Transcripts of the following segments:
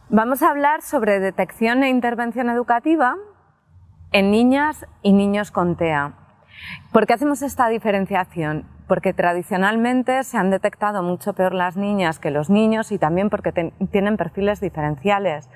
Vamos a hablar sobre detección e intervención educativa en niñas y niños con TEA. ¿Por qué hacemos esta diferenciación? Porque tradicionalmente se han detectado mucho peor las niñas que los niños y también porque tienen perfiles diferenciales.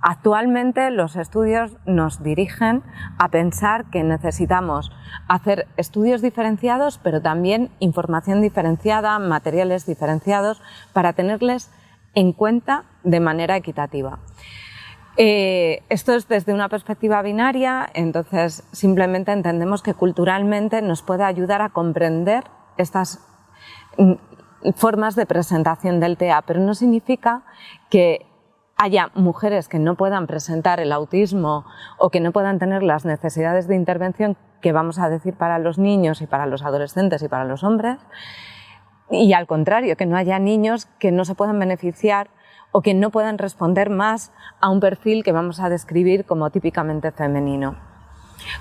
Actualmente los estudios nos dirigen a pensar que necesitamos hacer estudios diferenciados, pero también información diferenciada, materiales diferenciados, para tenerles en cuenta de manera equitativa. Esto es desde una perspectiva binaria, entonces simplemente entendemos que culturalmente nos puede ayudar a comprender estas formas de presentación del TEA, pero no significa que haya mujeres que no puedan presentar el autismo o que no puedan tener las necesidades de intervención que vamos a decir para los niños y para los adolescentes y para los hombres, y al contrario, que no haya niños que no se puedan beneficiar o que no puedan responder más a un perfil que vamos a describir como típicamente femenino.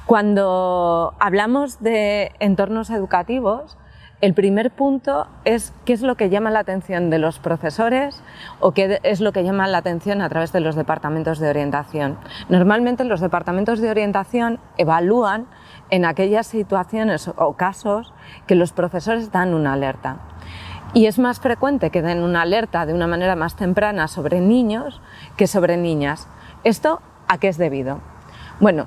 Cuando hablamos de entornos educativos, el primer punto es qué es lo que llama la atención de los profesores o qué es lo que llama la atención a través de los departamentos de orientación. Normalmente los departamentos de orientación evalúan en aquellas situaciones o casos que los profesores dan una alerta. Y es más frecuente que den una alerta de una manera más temprana sobre niños que sobre niñas. ¿Esto a qué es debido? Bueno,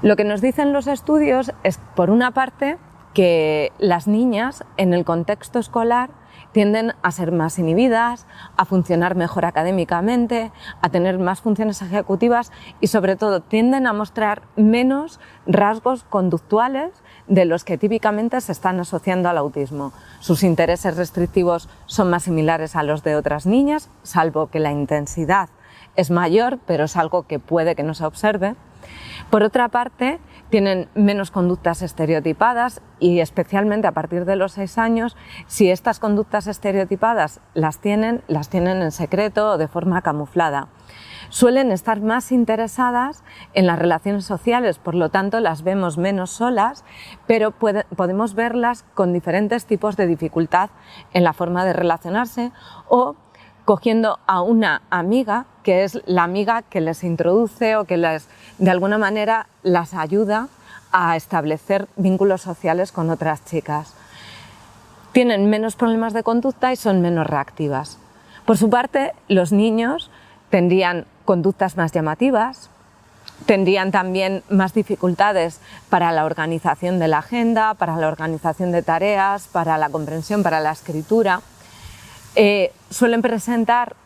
lo que nos dicen los estudios es, por una parte, que las niñas en el contexto escolar tienden a ser más inhibidas, a funcionar mejor académicamente, a tener más funciones ejecutivas y sobre todo tienden a mostrar menos rasgos conductuales de los que típicamente se están asociando al autismo. Sus intereses restrictivos son más similares a los de otras niñas, salvo que la intensidad es mayor, pero es algo que puede que no se observe. Por otra parte, tienen menos conductas estereotipadas y especialmente a partir de los 6 años, si estas conductas estereotipadas las tienen en secreto o de forma camuflada. Suelen estar más interesadas en las relaciones sociales, por lo tanto las vemos menos solas, pero podemos verlas con diferentes tipos de dificultad en la forma de relacionarse o cogiendo a una amiga, que es la amiga que les introduce o que de alguna manera las ayuda a establecer vínculos sociales con otras chicas. Tienen menos problemas de conducta y son menos reactivas. Por su parte, los niños tendrían conductas más llamativas, tendrían también más dificultades para la organización de la agenda, para la organización de tareas, para la comprensión, para la escritura. Suelen presentar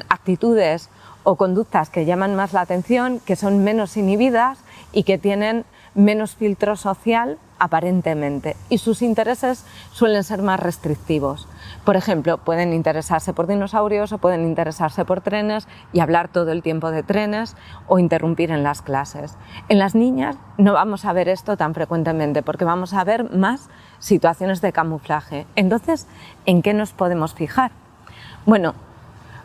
actitudes o conductas que llaman más la atención, que son menos inhibidas y que tienen menos filtro social aparentemente, y sus intereses suelen ser más restrictivos. Por ejemplo, pueden interesarse por dinosaurios o pueden interesarse por trenes y hablar todo el tiempo de trenes o interrumpir en las clases. En las niñas no vamos a ver esto tan frecuentemente porque vamos a ver más situaciones de camuflaje. Entonces, ¿en qué nos podemos fijar? Bueno,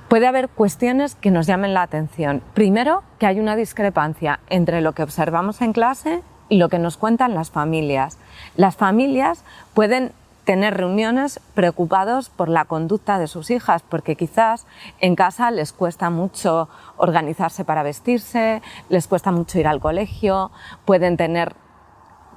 puede haber cuestiones que nos llamen la atención. Primero, que hay una discrepancia entre lo que observamos en clase y lo que nos cuentan las familias. Las familias pueden tener reuniones preocupados por la conducta de sus hijas, porque quizás en casa les cuesta mucho organizarse para vestirse, les cuesta mucho ir al colegio, pueden tener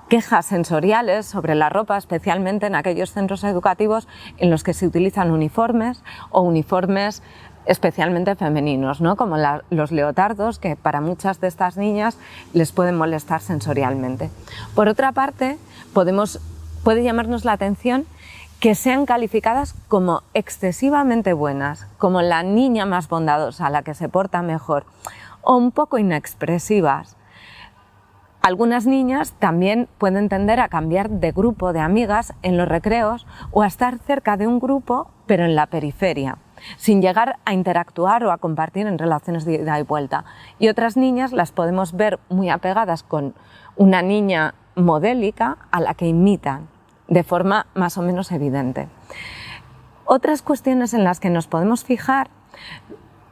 quejas sensoriales sobre la ropa, especialmente en aquellos centros educativos en los que se utilizan uniformes o uniformes especialmente femeninos, ¿no? Como los leotardos, que para muchas de estas niñas les pueden molestar sensorialmente. Por otra parte, puede llamarnos la atención que sean calificadas como excesivamente buenas, como la niña más bondadosa, la que se porta mejor, o un poco inexpresivas. Algunas niñas también pueden tender a cambiar de grupo de amigas en los recreos o a estar cerca de un grupo, pero en la periferia, sin llegar a interactuar o a compartir en relaciones de ida y vuelta. Y otras niñas las podemos ver muy apegadas con una niña modélica a la que imitan de forma más o menos evidente. Otras cuestiones en las que nos podemos fijar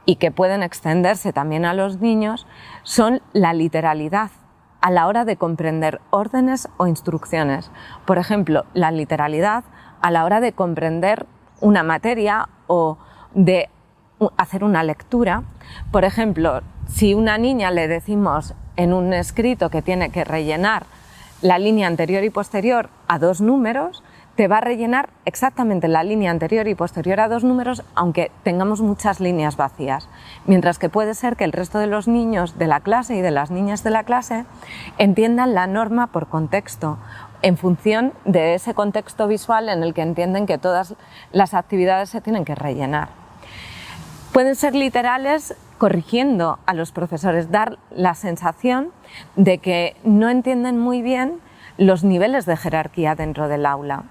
y que pueden extenderse también a los niños son la literalidad a la hora de comprender órdenes o instrucciones. Por ejemplo, la literalidad a la hora de comprender una materia o de hacer una lectura. Por ejemplo, si una niña le decimos en un escrito que tiene que rellenar la línea anterior y posterior a 2 números, te va a rellenar exactamente la línea anterior y posterior a 2 números, aunque tengamos muchas líneas vacías. Mientras que puede ser que el resto de los niños de la clase y de las niñas de la clase entiendan la norma por contexto, en función de ese contexto visual en el que entienden que todas las actividades se tienen que rellenar. Pueden ser literales corrigiendo a los profesores, dar la sensación de que no entienden muy bien los niveles de jerarquía dentro del aula.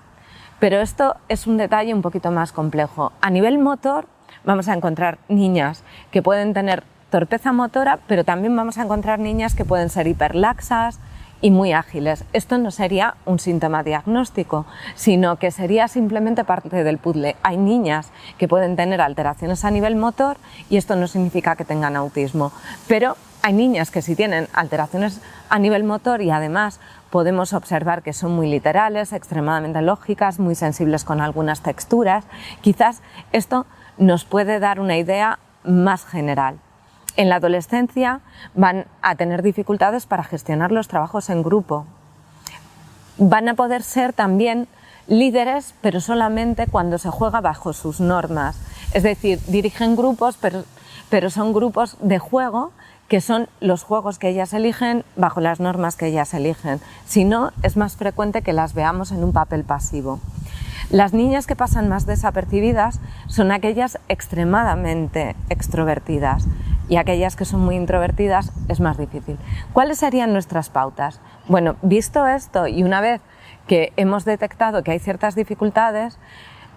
Pero esto es un detalle un poquito más complejo. A nivel motor vamos a encontrar niñas que pueden tener torpeza motora, pero también vamos a encontrar niñas que pueden ser hiperlaxas y muy ágiles. Esto no sería un síntoma diagnóstico, sino que sería simplemente parte del puzzle. Hay niñas que pueden tener alteraciones a nivel motor y esto no significa que tengan autismo, pero hay niñas que sí tienen alteraciones a nivel motor y además podemos observar que son muy literales, extremadamente lógicas, muy sensibles con algunas texturas. Quizás esto nos puede dar una idea más general. En la adolescencia van a tener dificultades para gestionar los trabajos en grupo. Van a poder ser también líderes, pero solamente cuando se juega bajo sus normas. Es decir, dirigen grupos, pero son grupos de juego, que son los juegos que ellas eligen bajo las normas que ellas eligen. Si no, es más frecuente que las veamos en un papel pasivo. Las niñas que pasan más desapercibidas son aquellas extremadamente extrovertidas y aquellas que son muy introvertidas es más difícil. ¿Cuáles serían nuestras pautas? Bueno, visto esto y una vez que hemos detectado que hay ciertas dificultades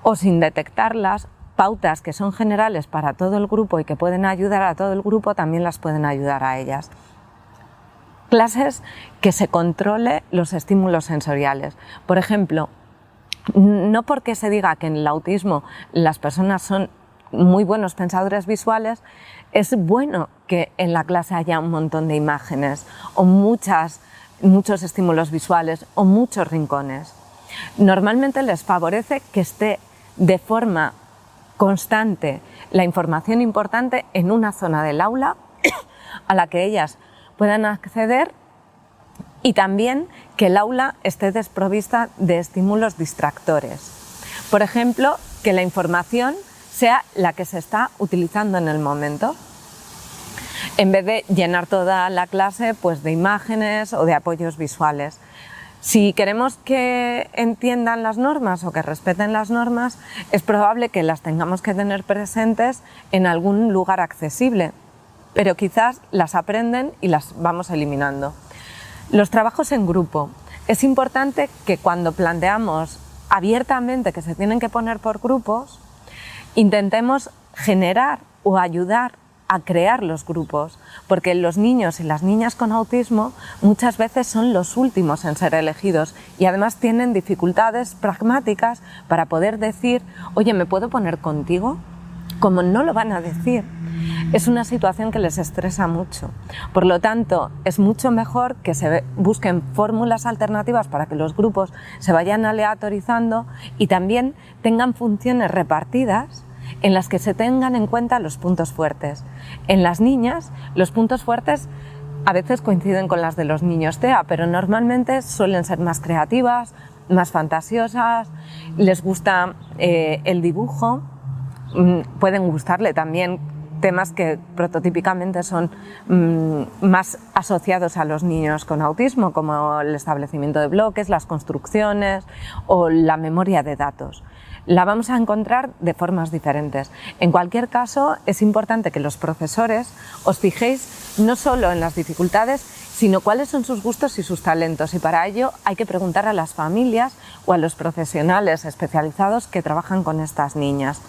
o sin detectarlas, pautas que son generales para todo el grupo y que pueden ayudar a todo el grupo también las pueden ayudar a ellas. Clases que se controle los estímulos sensoriales. Por ejemplo, no porque se diga que en el autismo las personas son muy buenos pensadores visuales, es bueno que en la clase haya un montón de imágenes o muchos estímulos visuales o muchos rincones. Normalmente les favorece que esté de forma constante la información importante en una zona del aula a la que ellas puedan acceder y también que el aula esté desprovista de estímulos distractores. Por ejemplo, que la información sea la que se está utilizando en el momento, en vez de llenar toda la clase pues, de imágenes o de apoyos visuales. Si queremos que entiendan las normas o que respeten las normas, es probable que las tengamos que tener presentes en algún lugar accesible, pero quizás las aprenden y las vamos eliminando. Los trabajos en grupo. Es importante que cuando planteamos abiertamente que se tienen que poner por grupos, intentemos generar o ayudar a crear los grupos, porque los niños y las niñas con autismo muchas veces son los últimos en ser elegidos y además tienen dificultades pragmáticas para poder decir, oye, ¿me puedo poner contigo? Como no lo van a decir, es una situación que les estresa mucho. Por lo tanto, es mucho mejor que se busquen fórmulas alternativas para que los grupos se vayan aleatorizando y también tengan funciones repartidas en las que se tengan en cuenta los puntos fuertes. En las niñas, los puntos fuertes a veces coinciden con las de los niños TEA, pero normalmente suelen ser más creativas, más fantasiosas, les gusta el dibujo, pueden gustarle también temas que prototípicamente son más asociados a los niños con autismo, como el establecimiento de bloques, las construcciones o la memoria de datos. La vamos a encontrar de formas diferentes. En cualquier caso, es importante que los profesores os fijéis no solo en las dificultades, sino cuáles son sus gustos y sus talentos. Y para ello hay que preguntar a las familias o a los profesionales especializados que trabajan con estas niñas.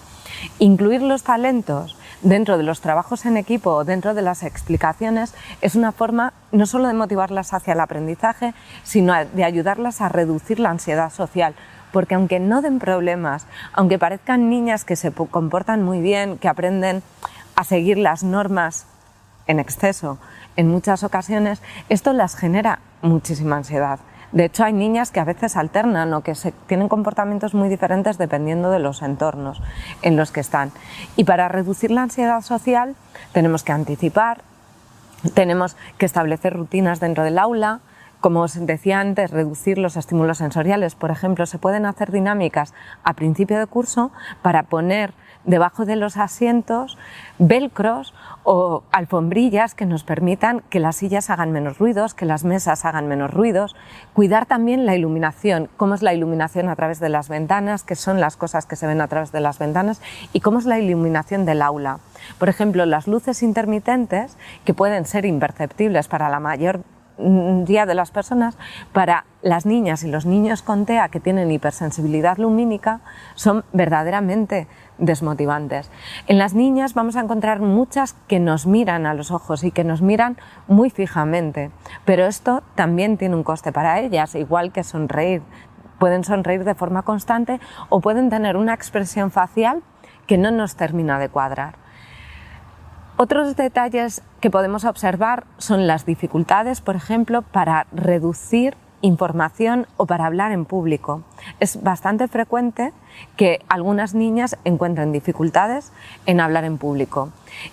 Incluir los talentos dentro de los trabajos en equipo o dentro de las explicaciones es una forma no solo de motivarlas hacia el aprendizaje, sino de ayudarlas a reducir la ansiedad social. Porque aunque no den problemas, aunque parezcan niñas que se comportan muy bien, que aprenden a seguir las normas en exceso en muchas ocasiones, esto las genera muchísima ansiedad. De hecho, hay niñas que a veces alternan o que tienen comportamientos muy diferentes dependiendo de los entornos en los que están. Y para reducir la ansiedad social tenemos que anticipar, tenemos que establecer rutinas dentro del aula. Como os decía antes, reducir los estímulos sensoriales. Por ejemplo, se pueden hacer dinámicas a principio de curso para poner debajo de los asientos velcros o alfombrillas que nos permitan que las sillas hagan menos ruidos, que las mesas hagan menos ruidos. Cuidar también la iluminación, cómo es la iluminación a través de las ventanas, qué son las cosas que se ven a través de las ventanas y cómo es la iluminación del aula. Por ejemplo, las luces intermitentes, que pueden ser imperceptibles para la mayoría de las personas, para las niñas y los niños con TEA que tienen hipersensibilidad lumínica, son verdaderamente desmotivantes. En las niñas vamos a encontrar muchas que nos miran a los ojos y que nos miran muy fijamente, pero esto también tiene un coste para ellas, igual que sonreír. Pueden sonreír de forma constante o pueden tener una expresión facial que no nos termina de cuadrar. Otros detalles que podemos observar son las dificultades, por ejemplo, para reducir información o para hablar en público. Es bastante frecuente que algunas niñas encuentren dificultades en hablar en público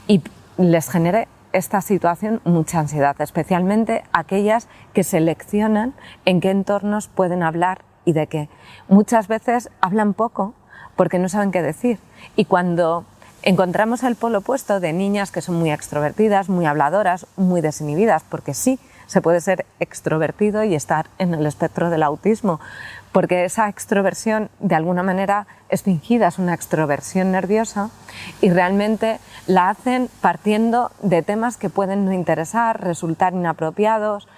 y les genere esta situación mucha ansiedad, especialmente aquellas que seleccionan en qué entornos pueden hablar y de qué. Muchas veces hablan poco porque no saben qué decir, y cuando encontramos el polo opuesto de niñas que son muy extrovertidas, muy habladoras, muy desinhibidas, porque sí, se puede ser extrovertido y estar en el espectro del autismo, porque esa extroversión de alguna manera es fingida, es una extroversión nerviosa y realmente la hacen partiendo de temas que pueden no interesar, resultar inapropiados.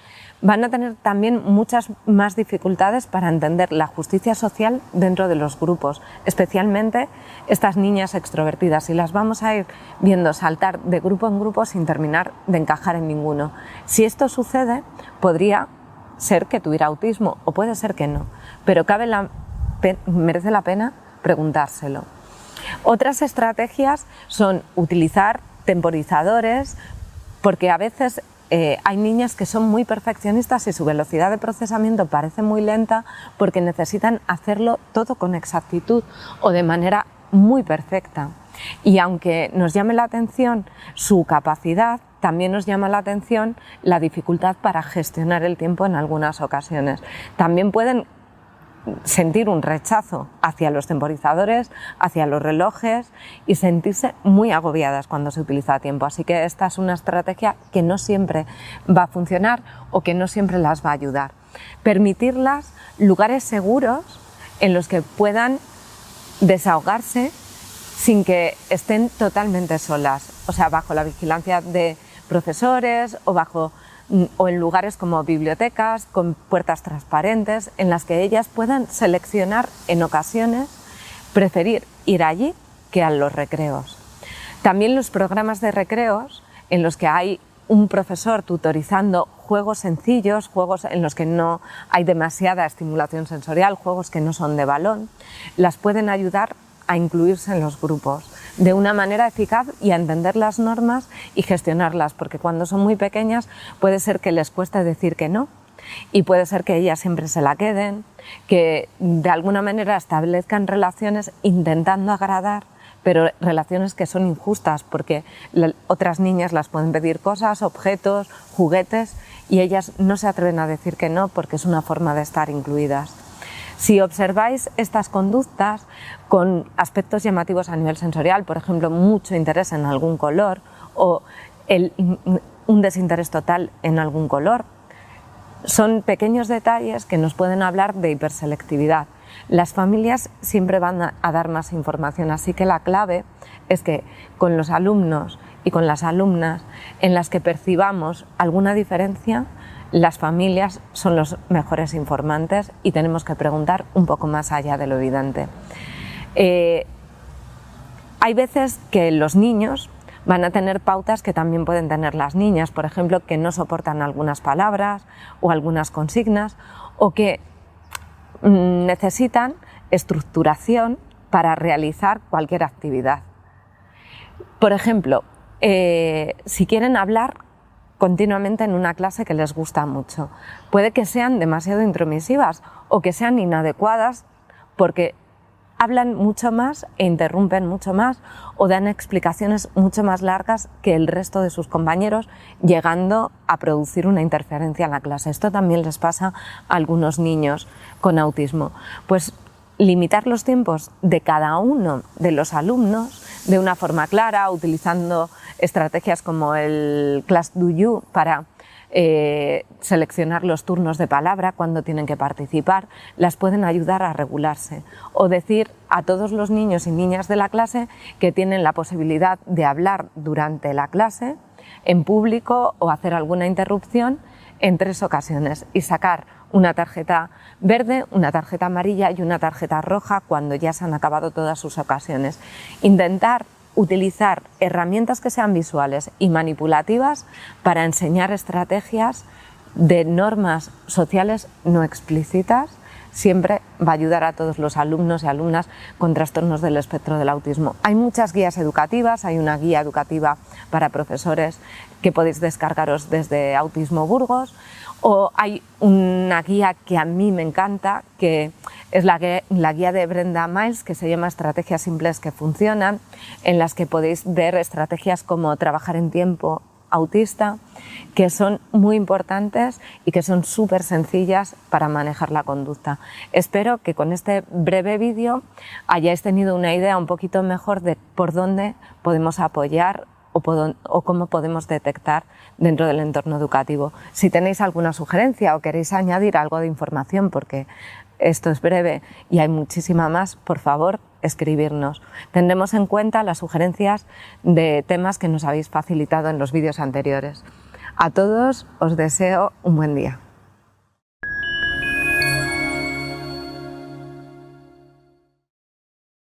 Van a tener también muchas más dificultades para entender la justicia social dentro de los grupos, especialmente estas niñas extrovertidas, y las vamos a ir viendo saltar de grupo en grupo sin terminar de encajar en ninguno. Si esto sucede, podría ser que tuviera autismo o puede ser que no, pero merece la pena preguntárselo. Otras estrategias son utilizar temporizadores, porque a veces hay niñas que son muy perfeccionistas y su velocidad de procesamiento parece muy lenta porque necesitan hacerlo todo con exactitud o de manera muy perfecta. Y aunque nos llame la atención su capacidad, también nos llama la atención la dificultad para gestionar el tiempo en algunas ocasiones. También pueden sentir un rechazo hacia los temporizadores, hacia los relojes y sentirse muy agobiadas cuando se utiliza a tiempo. Así que esta es una estrategia que no siempre va a funcionar o que no siempre las va a ayudar. Permitirlas lugares seguros en los que puedan desahogarse sin que estén totalmente solas, o sea, bajo la vigilancia de profesores o en lugares como bibliotecas, con puertas transparentes, en las que ellas puedan seleccionar en ocasiones, preferir ir allí que a los recreos. También los programas de recreos en los que hay un profesor tutorizando juegos sencillos, juegos en los que no hay demasiada estimulación sensorial, juegos que no son de balón, las pueden ayudar a incluirse en los grupos de una manera eficaz y a entender las normas y gestionarlas, porque cuando son muy pequeñas puede ser que les cueste decir que no y puede ser que ellas siempre se la queden, que de alguna manera establezcan relaciones intentando agradar, pero relaciones que son injustas porque otras niñas las pueden pedir cosas, objetos, juguetes y ellas no se atreven a decir que no porque es una forma de estar incluidas. Si observáis estas conductas con aspectos llamativos a nivel sensorial, por ejemplo, mucho interés en algún color o un desinterés total en algún color, son pequeños detalles que nos pueden hablar de hiperselectividad. Las familias siempre van a dar más información, así que la clave es que con los alumnos y con las alumnas en las que percibamos alguna diferencia, las familias son los mejores informantes y tenemos que preguntar un poco más allá de lo evidente. Hay veces que los niños van a tener pautas que también pueden tener las niñas, por ejemplo, que no soportan algunas palabras o algunas consignas o que necesitan estructuración para realizar cualquier actividad. Por ejemplo, si quieren hablar continuamente en una clase que les gusta mucho. Puede que sean demasiado intromisivas o que sean inadecuadas porque hablan mucho más e interrumpen mucho más o dan explicaciones mucho más largas que el resto de sus compañeros, llegando a producir una interferencia en la clase. Esto también les pasa a algunos niños con autismo. Pues limitar los tiempos de cada uno de los alumnos de una forma clara, utilizando estrategias como el Class Do You para seleccionar los turnos de palabra cuando tienen que participar, las pueden ayudar a regularse. O decir a todos los niños y niñas de la clase que tienen la posibilidad de hablar durante la clase, en público o hacer alguna interrupción en 3 ocasiones y sacar una tarjeta verde, una tarjeta amarilla y una tarjeta roja cuando ya se han acabado todas sus ocasiones. Intentar utilizar herramientas que sean visuales y manipulativas para enseñar estrategias de normas sociales no explícitas siempre va a ayudar a todos los alumnos y alumnas con trastornos del espectro del autismo. Hay muchas guías educativas, hay una guía educativa para profesores que podéis descargaros desde Autismo Burgos, o hay una guía que a mí me encanta, que es la guía de Brenda Miles, que se llama Estrategias simples que funcionan, en las que podéis ver estrategias como trabajar en tiempo autista, que son muy importantes y que son súper sencillas para manejar la conducta. Espero que con este breve vídeo hayáis tenido una idea un poquito mejor de por dónde podemos apoyar o cómo podemos detectar dentro del entorno educativo. Si tenéis alguna sugerencia o queréis añadir algo de información, porque esto es breve y hay muchísima más, por favor, escribirnos. Tendremos en cuenta las sugerencias de temas que nos habéis facilitado en los vídeos anteriores. A todos os deseo un buen día.